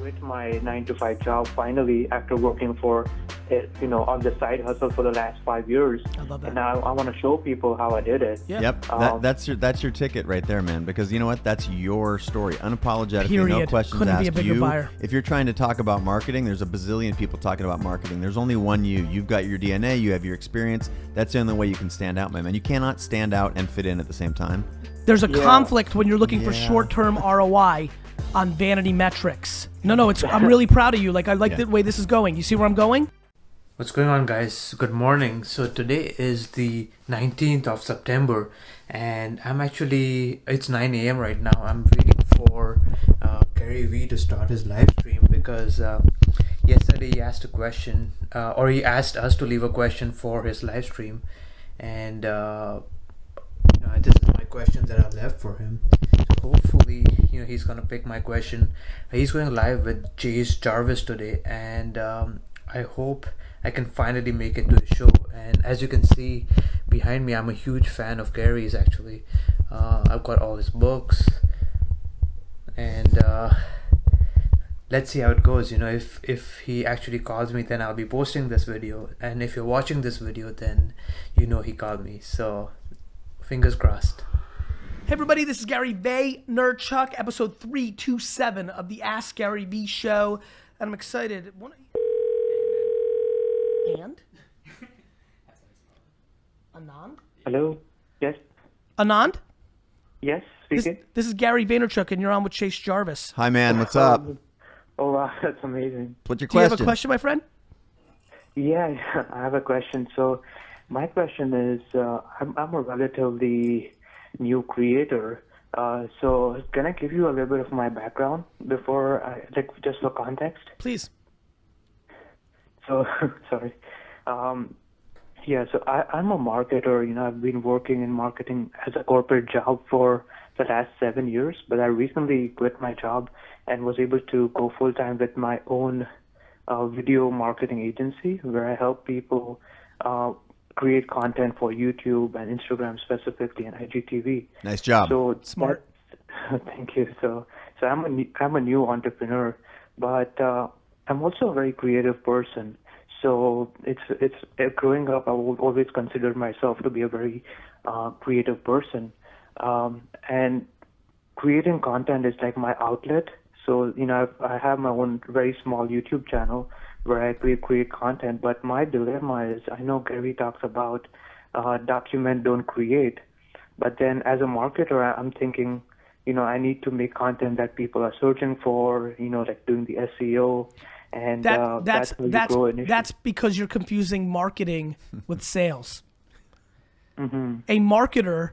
quit my 9 to 5 job finally after working for, on the side hustle for the last 5 years. I love that. And now I want to show people how I did it. Yeah. Yep, that's your ticket right there, man. Because you know what? That's your story. Unapologetically, Period. no questions Couldn't be asked. a bigger buyer. If you're trying to talk about marketing, there's a bazillion people talking about marketing. There's only one you. You've got your DNA. You have your experience. That's the only way you can stand out, my man. You cannot stand out and fit in at the same time. There's a conflict when you're looking for short-term ROI on vanity metrics. No, I'm really proud of you. Like, I like the way this is going. You see where I'm going? What's going on, guys? Good morning. So today is the 19th of September and it's 9 a.m. right now. I'm waiting for Gary Vee to start his live stream because yesterday he asked a question or he asked us to leave a question for his live stream, and this is my questions that I've left for him. So hopefully he's gonna pick my question. He's going live with Chase Jarvis today, and I hope I can finally make it to the show. And as you can see behind me, I'm a huge fan of Gary's actually. I've got all his books, and let's see how it goes. If he actually calls me, then I'll be posting this video, and if you're watching this video, then he called me. So fingers crossed. Hey everybody, this is Gary Vaynerchuk, episode 327 of the AskGaryVee show, and I'm excited. And? Anand? Hello? Yes? Anand? Yes, speaking. This is Gary Vaynerchuk, and you're on with Chase Jarvis. Hi, man. What's up? Oh, wow, that's amazing. What's your Do you question? have a question, my friend? Yeah, I have a question. So my question is, I'm a relatively new creator. So can I give you a little bit of my background before just for context? Please. So, sorry. So I'm a marketer. I've been working in marketing as a corporate job for the last 7 years, but I recently quit my job and was able to go full-time with my own video marketing agency where I help people create content for YouTube and Instagram specifically and IGTV. Nice job. So Smart. Thank you. So I'm a new entrepreneur, but I'm also a very creative person. So it's growing up, I would always consider myself to be a very creative person, and creating content is like my outlet. So I have my own very small YouTube channel where I create content. But my dilemma is, I know Gary talks about document, don't create, but then as a marketer, I'm thinking, I need to make content that people are searching for, like doing the SEO. And that's how you grow initially. That's because you're confusing marketing with sales. Mm-hmm. A marketer,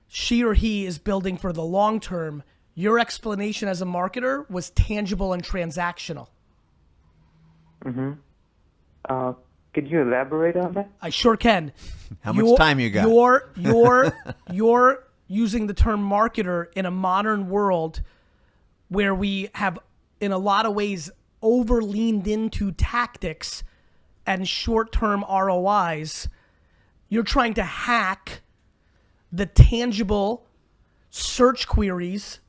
she or he is building for the long term. Your explanation as a marketer was tangible and transactional. Mm-hmm. Could you elaborate on that? I sure can. How much time you got? You're using the term marketer in a modern world where we have, in a lot of ways, over-leaned into tactics and short-term ROIs. You're trying to hack the tangible search queries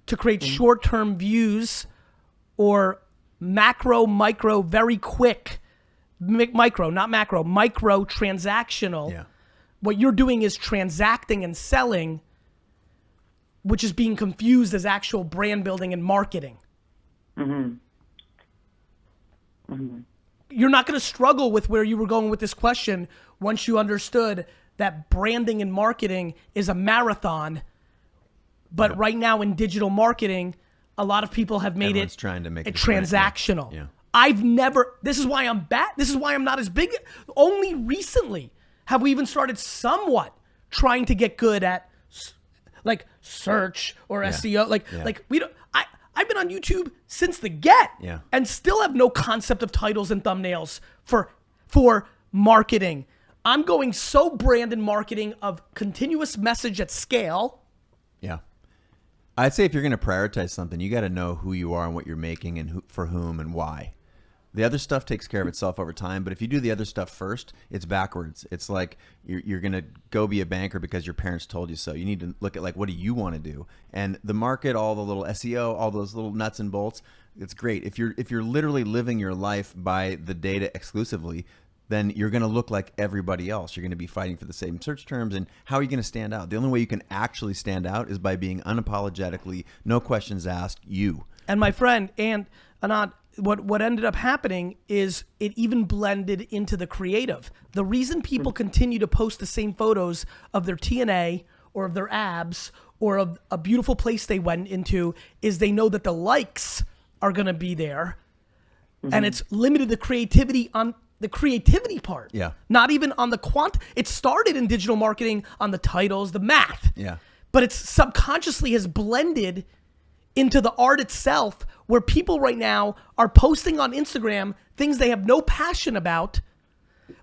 to create short-term views or macro, micro, very quick, micro, not macro, micro transactional. Yeah. What you're doing is transacting and selling, which is being confused as actual brand building and marketing. Mm-hmm. Mm-hmm. You're not going to struggle with where you were going with this question once you understood that branding and marketing is a marathon. But right now in digital marketing, a lot of people have made Everyone's trying to make it transactional. Yeah. This is why I'm bad. This is why I'm not as big. Only recently have we even started somewhat trying to get good at like search or SEO. Like we don't. I've been on YouTube since the get, and still have no concept of titles and thumbnails for marketing. I'm going so brand and marketing of continuous message at scale. Yeah. I'd say if you're going to prioritize something, you got to know who you are and what you're making and for whom and why. The other stuff takes care of itself over time, but if you do the other stuff first, it's backwards. It's like you're going to go be a banker because your parents told you so. You need to look at like, what do you want to do? And the market, all the little SEO, all those little nuts and bolts, it's great. If you're literally living your life by the data exclusively, then you're going to look like everybody else. You're going to be fighting for the same search terms. And how are you going to stand out? The only way you can actually stand out is by being unapologetically, no questions asked, you. And my friend, and Anand, what ended up happening is it even blended into the creative. The reason people continue to post the same photos of their TNA or of their abs or of a beautiful place they went into is they know that the likes are going to be there. And it's limited the creativity on the creativity part. Yeah. Not even on the it started in digital marketing on the titles, the math. Yeah. But it's subconsciously has blended into the art itself, where people right now are posting on Instagram things they have no passion about,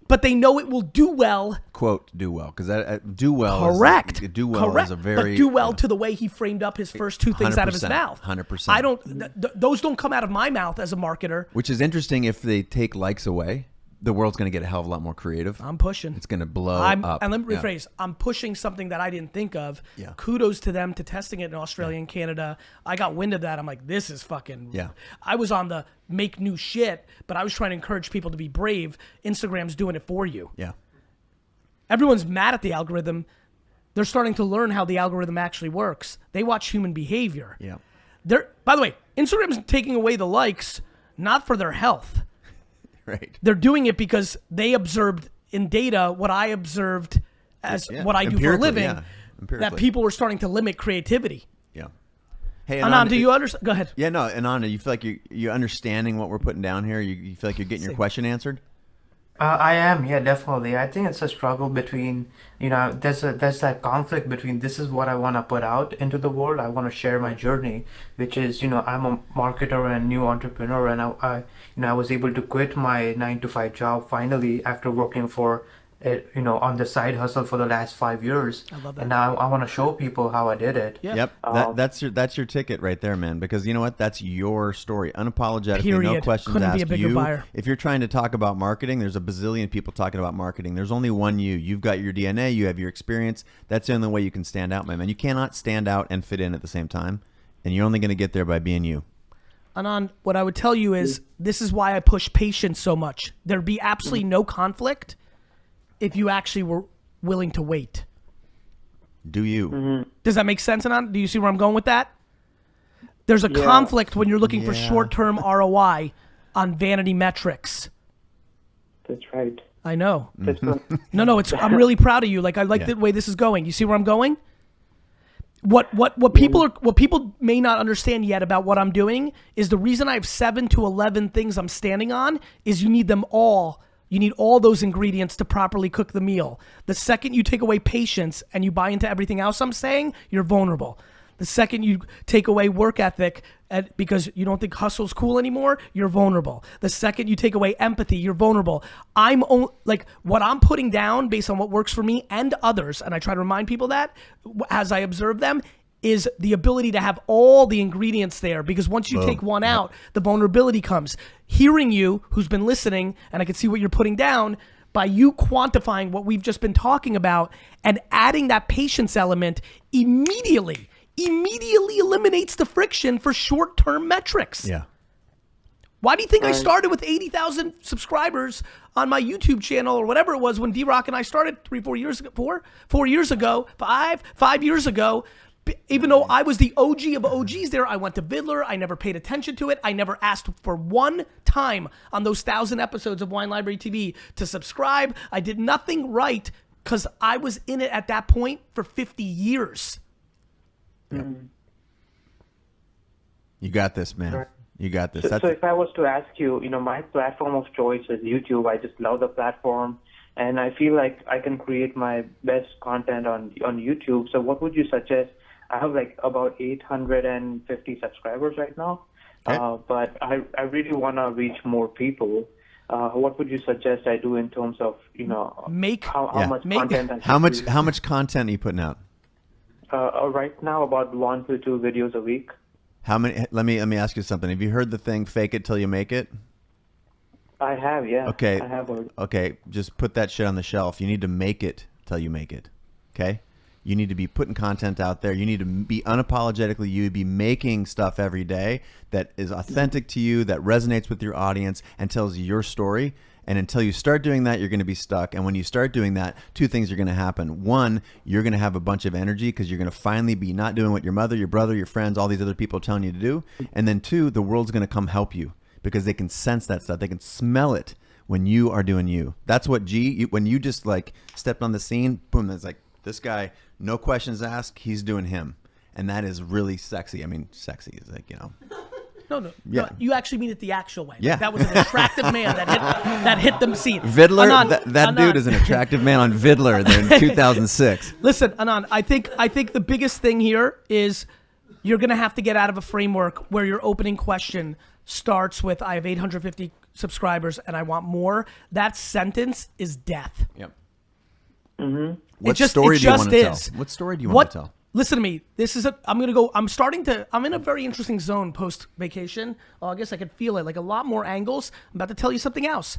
but they know it will do well. Quote, do well. Because that do well. Correct. Do well Correct. is a very. But do well to the way he framed up his first two things out of his mouth. 100%. I don't, those don't come out of my mouth as a marketer. Which is interesting. If they take likes away, the world's going to get a hell of a lot more creative. I'm pushing. It's going to blow up. And let me rephrase. I'm pushing something that I didn't think of. Yeah. Kudos to them to testing it in Australia and Canada. I got wind of that. I'm like, this is fucking. Yeah. I was on the make new shit, but I was trying to encourage people to be brave. Instagram's doing it for you. Yeah. Everyone's mad at the algorithm. They're starting to learn how the algorithm actually works. They watch human behavior. Yeah. By the way, Instagram's taking away the likes, not for their health. Right. They're doing it because they observed in data what I observed as what I do for a living, that people were starting to limit creativity. Yeah. Hey, Anand, do you understand? Go ahead. Yeah, no, Anand, you feel like you're understanding what we're putting down here? You feel like you're getting your question answered? I am, yeah, definitely. I think it's a struggle between, there's that conflict between this is what I want to put out into the world. I want to share my journey, which is, I'm a marketer and new entrepreneur, and I was able to quit my 9-to-5 job finally after working for on the side hustle for the last 5 years. I love that. And now I want to show people how I did it. Yeah. Yep. That's your ticket right there, man. Because you know what? That's your story. Unapologetically, Period. no questions Couldn't asked. be a bigger buyer. If you're trying to talk about marketing, there's a bazillion people talking about marketing. There's only one you. You've got your DNA. You have your experience. That's the only way you can stand out, my man. You cannot stand out and fit in at the same time. And you're only going to get there by being you. Anand, what I would tell you is this is why I push patience so much. There'd be absolutely no conflict if you actually were willing to wait. Do you? Does that make sense, Anand? Do you see where I'm going with that? There's a conflict when you're looking for short-term ROI on vanity metrics. That's right. I know. That's right. No, I'm really proud of you. Like I like the way this is going. You see where I'm going? What people may not understand yet about what I'm doing is the reason I have 7 to 11 things I'm standing on is you need them all. You need all those ingredients to properly cook the meal. The second you take away patience and you buy into everything else I'm saying, you're vulnerable. The second you take away work ethic because you don't think hustle's cool anymore, you're vulnerable. The second you take away empathy, you're vulnerable. What I'm putting down based on what works for me and others, and I try to remind people that as I observe them, is the ability to have all the ingredients there, because once you take one out, the vulnerability comes. Hearing you, who's been listening, and I can see what you're putting down, by you quantifying what we've just been talking about and adding that patience element immediately eliminates the friction for short-term metrics. Yeah. Why do you think I started with 80,000 subscribers on my YouTube channel or whatever it was when D-Rock and I started 4 years ago, 5 years ago? Even though I was the OG of OGs there, I went to Vidler. I never paid attention to it. I never asked for one time on those 1,000 episodes of Wine Library TV to subscribe. I did nothing right because I was in it at that point for 50 years. Yep. You got this, man. Right. You got this. So if I was to ask you, my platform of choice is YouTube. I just love the platform, and I feel like I can create my best content on YouTube. So what would you suggest? I have about 850 subscribers right now, but I really want to reach more people. What would you suggest I do in terms of how much content? How much content are you putting out? Right now, about 1 to 2 videos a week. How many? Let me ask you something. Have you heard the thing "fake it till you make it"? I have, yeah. Okay. I have already. Okay, just put that shit on the shelf. You need to make it till you make it. Okay? You need to be putting content out there. You need to be unapologetically you, be making stuff every day that is authentic to you, that resonates with your audience and tells your story. And until you start doing that, you're going to be stuck. And when you start doing that, two things are going to happen. One, you're going to have a bunch of energy because you're going to finally be not doing what your mother, your brother, your friends, all these other people are telling you to do. And then two, the world's going to come help you because they can sense that stuff. They can smell it when you are doing you. That's what when you just like stepped on the scene, boom, it's like this guy, no questions asked, he's doing him. And that is really sexy. I mean, sexy is like, No, Yeah. no, you actually mean it the actual way. Yeah. That was an attractive man that hit the scene. Vidler, Anand, that Anand. dude is an attractive man on Vidler in 2006. Listen, Anand, I think the biggest thing here is you're going to have to get out of a framework where your opening question starts with, I have 850 subscribers and I want more. That sentence is death. Yep. Mm-hmm. What just- story it do you just want to tell? is. What story do you want to tell? Listen to me. I'm in a very interesting zone post vacation. I guess I could feel it, like a lot more angles. I'm about to tell you something else.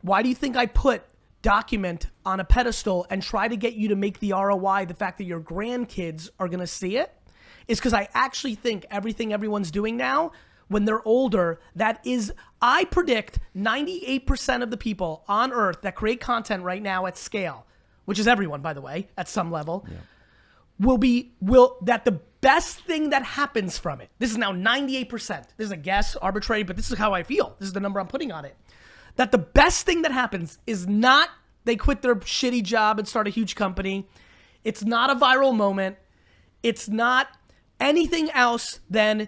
Why do you think I put document on a pedestal and try to get you to make the ROI, the fact that your grandkids are going to see it? Is because I actually think everything everyone's doing now, when they're older, I predict 98% of the people on earth that create content right now at scale, which is everyone, by the way, at some level, that the best thing that happens from it, this is now 98%, this is a guess, arbitrary, but this is how I feel, this is the number I'm putting on it, that the best thing that happens is not they quit their shitty job and start a huge company, it's not a viral moment, it's not anything else than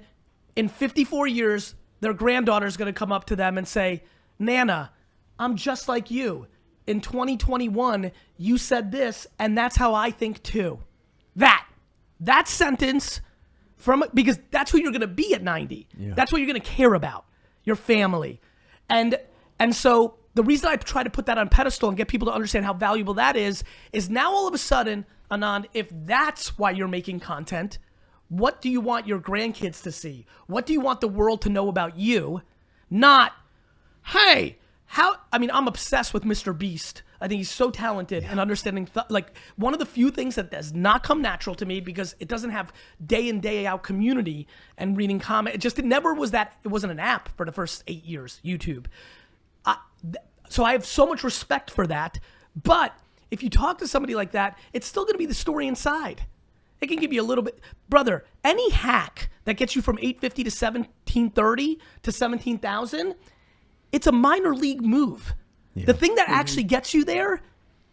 in 54 years, their granddaughter's gonna come up to them and say, Nana, I'm just like you. In 2021, you said this, and that's how I think too. That sentence, because that's who you're gonna be at 90. Yeah. That's what you're gonna care about, your family. And so the reason I try to put that on pedestal and get people to understand how valuable that is now all of a sudden, Anand, if that's why you're making content, what do you want your grandkids to see? What do you want the world to know about you? Not, hey, I'm obsessed with Mr. Beast. I think he's so talented in understanding, one of the few things that does not come natural to me because it doesn't have day in, day out community and reading comment. It never was that, it wasn't an app for the first 8 years, YouTube. So I have so much respect for that. But if you talk to somebody like that, it's still gonna be the story inside. It can give you a little bit, brother, any hack that gets you from 850 to 1730 to 17,000, it's a minor league move. Yeah. The thing that actually gets you there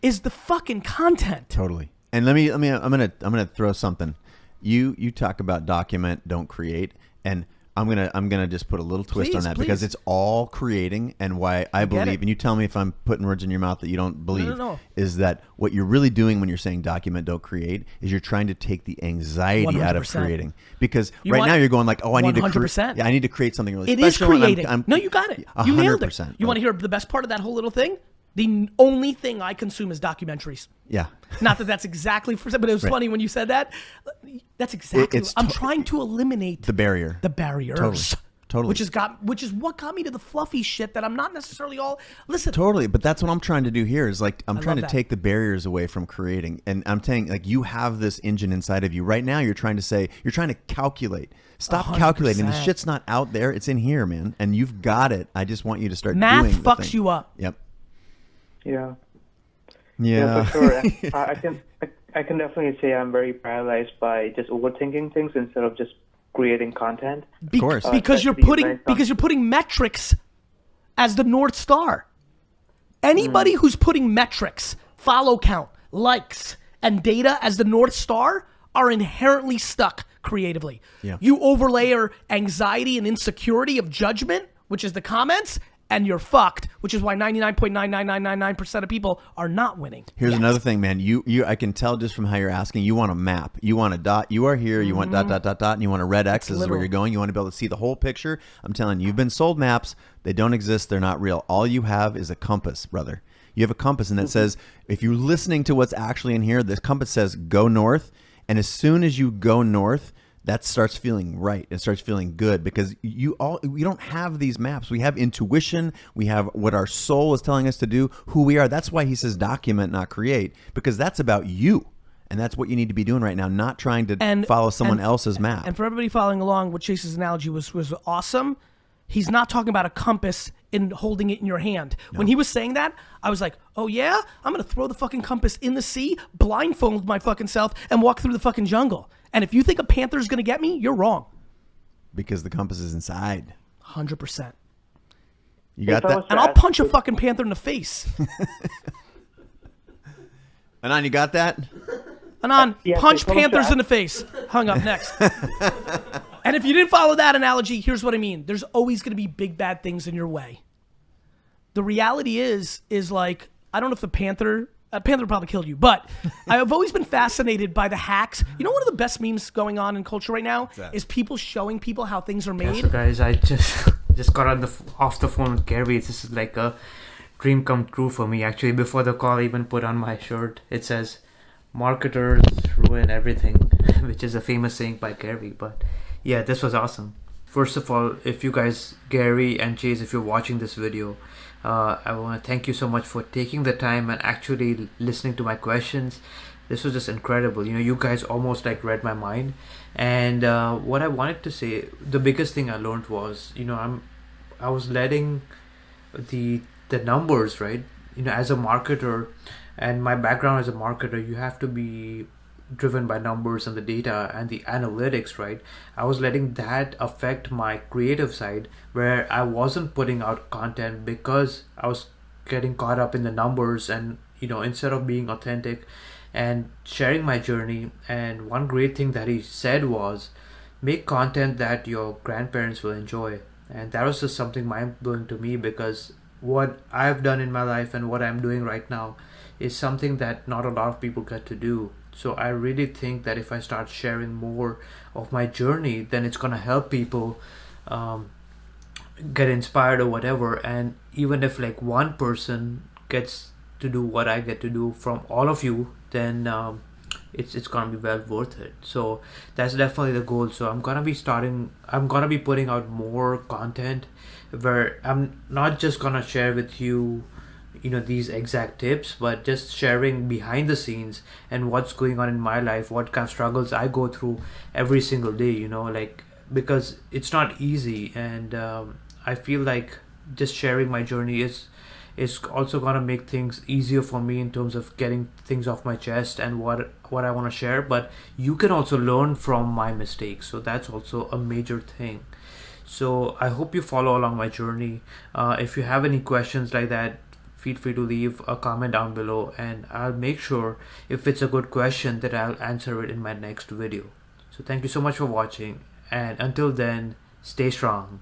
is the fucking content. Totally. And I'm gonna throw something. You talk about document, don't create, and I'm gonna just put a little twist on that because it's all creating, and why I believe, and you tell me if I'm putting words in your mouth that you don't believe, is that what you're really doing when you're saying document, don't create, is you're trying to take the anxiety 100%. Out of creating. Because now you're going like, oh, I need to create. Yeah, I need to create something really special. It is creating. No, you got it. You nailed it. You want to hear the best part of that whole little thing? The only thing I consume is documentaries. Yeah. Not that that's exactly but it was funny when you said that. That's exactly. I'm trying to eliminate the barrier. The barriers. Totally. Which is what got me to the fluffy shit that I'm not necessarily all. Listen. Totally, but that's what I'm trying to do here. Is like I'm trying to take the barriers away from creating, and I'm saying like you have this engine inside of you right now. You're trying to calculate. Stop 100%. Calculating. The shit's not out there. It's in here, man, and you've got it. I just want you to start Math doing. Math fucks you up. Yep. Yeah, for sure. I can definitely say I'm very paralyzed by just overthinking things instead of just creating content. Of course, because you're putting metrics as the North Star. Anybody who's putting metrics, follow count, likes, and data as the North Star are inherently stuck creatively. Yeah. You overlay anxiety and insecurity of judgment, which is the comments, and you're fucked, which is why 99.99999% of people are not winning. Here's another thing, man. I can tell just from how you're asking, you want a map. You want a dot. You are here. You want ... and you want a red X. This is where you're going. You want to be able to see the whole picture. I'm telling you, you've been sold maps. They don't exist. They're not real. All you have is a compass, brother. You have a compass, and that says, if you're listening to what's actually in here, this compass says go north. And as soon as you go north, that starts feeling right. It starts feeling good because we don't have these maps. We have intuition. We have what our soul is telling us to do, who we are. That's why he says document, not create, because that's about you. And that's what you need to be doing right now, not trying to follow someone else's map. And for everybody following along, what Chase's analogy was awesome. He's not talking about a compass and holding it in your hand. No. When he was saying that, I was like, oh yeah? I'm gonna throw the fucking compass in the sea, blindfold my fucking self, and walk through the fucking jungle. And if you think a panther's gonna get me, you're wrong. Because the compass is inside. 100%. You got that? And I'll punch a fucking panther in the face. Anand, you got that? Anand, punch panthers in the face. Hung up next. And if you didn't follow that analogy, here's what I mean. There's always going to be big bad things in your way. The reality is like, I don't know if a panther probably killed you, but I've always been fascinated by the hacks. You know, one of the best memes going on in culture right now is people showing people how things are made. Yeah, so guys, I just got off the phone with Gary. This is like a dream come true for me. Actually, before the call, I even put on my shirt. It says, "Marketers ruin everything," which is a famous saying by Gary. But yeah, this was awesome. First of all, if you guys, Gary and Chase, if you're watching this video, I want to thank you so much for taking the time and actually listening to my questions. This was just incredible. You know, you guys almost like read my mind. And what I wanted to say, the biggest thing I learned was, you know, I was letting the numbers, right? You know, as a marketer, and my background as a marketer, you have to be driven by numbers and the data and the analytics, right? I was letting that affect my creative side, where I wasn't putting out content because I was getting caught up in the numbers, and, you know, instead of being authentic and sharing my journey. And one great thing that he said was, make content that your grandparents will enjoy. And that was just something mind-blowing to me, because what I've done in my life and what I'm doing right now is something that not a lot of people get to do. So I really think that if I start sharing more of my journey, then it's going to help people get inspired or whatever. And even if like one person gets to do what I get to do from all of you, then it's going to be well worth it. So that's definitely the goal. So I'm going to be putting out more content where I'm not just going to share with you, you know, these exact tips, but just sharing behind the scenes and what's going on in my life, what kind of struggles I go through every single day, you know, like, because it's not easy. And I feel like just sharing my journey is also gonna make things easier for me in terms of getting things off my chest and what I want to share. But you can also learn from my mistakes, so that's also a major thing. So I hope you follow along my journey. If you have any questions like that, feel free to leave a comment down below, and I'll make sure, if it's a good question, that I'll answer it in my next video. So thank you so much for watching, and until then, stay strong.